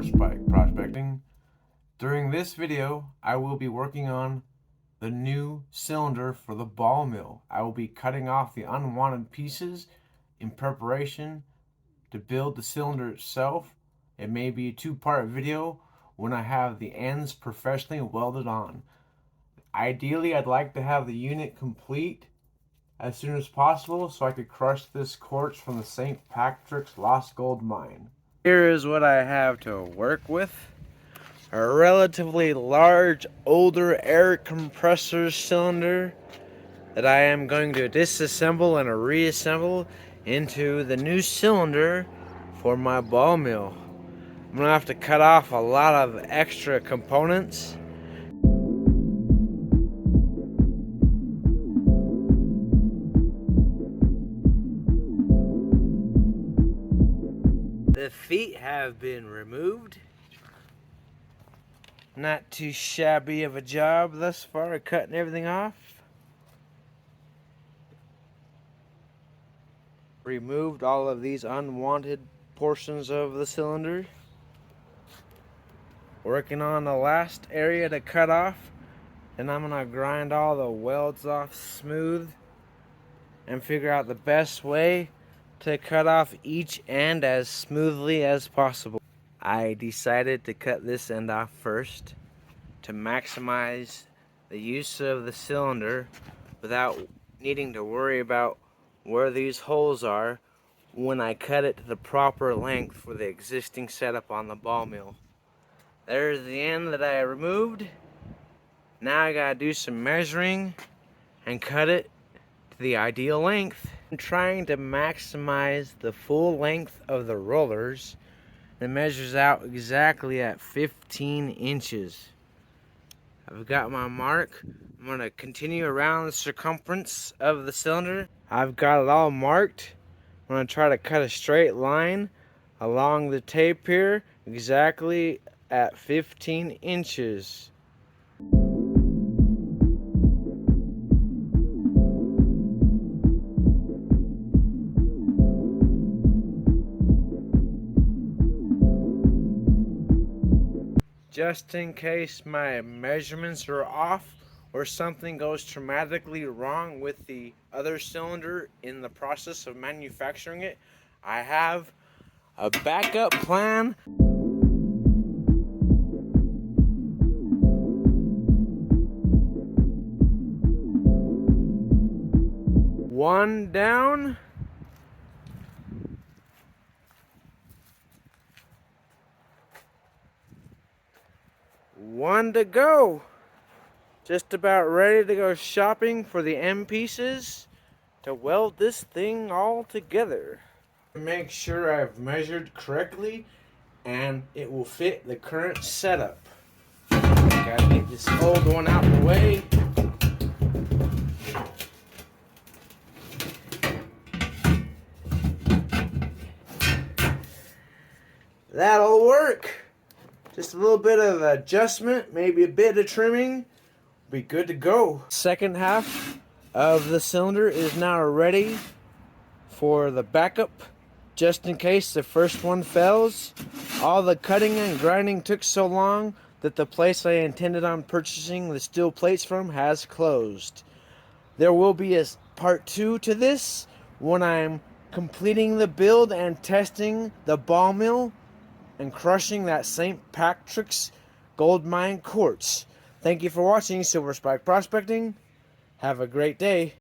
Spike Prospecting. During this video, I will be working on the new cylinder for the ball mill. I will be cutting off the unwanted pieces in preparation to build the cylinder itself. It may be a two-part video when I have the ends professionally welded on. Ideally, I'd like to have the unit complete as soon as possible so I could crush this quartz from the St. Patrick's Lost Gold Mine. Here is what I have to work with. A relatively large, older air compressor cylinder that I am going to disassemble and reassemble into the new cylinder for my ball mill. I'm going to have to cut off a lot of extra components. The feet have been removed. Not too shabby of a job thus far, cutting everything off. Removed all of these unwanted portions of the cylinder. Working on the last area to cut off, and I'm gonna grind all the welds off smooth and figure out the best way to cut off each end as smoothly as possible. I decided to cut this end off first to maximize the use of the cylinder without needing to worry about where these holes are when I cut it to the proper length for the existing setup on the ball mill. There's the end that I removed. Now I gotta do some measuring and cut it to the ideal length. I'm trying to maximize the full length of the rollers. It measures out exactly at 15 inches. I've got my mark. I'm going to continue around the circumference of the cylinder. I've got it all marked. I'm going to try to cut a straight line along the tape here exactly at 15 inches. Just in case my measurements are off or something goes dramatically wrong with the other cylinder in the process of manufacturing it, I have a backup plan. One down. One to go. Just about ready to go shopping for the end pieces to weld this thing all together. Make sure I've measured correctly and it will fit the current setup. Gotta get this old one out of the way. That'll work. Just a little bit of adjustment, maybe a bit of trimming, be good to go. Second half of the cylinder is now ready for the backup, just in case the first one fails. All the cutting and grinding took so long that the place I intended on purchasing the steel plates from has closed. There will be a part 2 to this when I'm completing the build and testing the ball mill and crushing that St. Patrick's gold mine quartz. Thank you for watching Silver Spike Prospecting. Have a great day.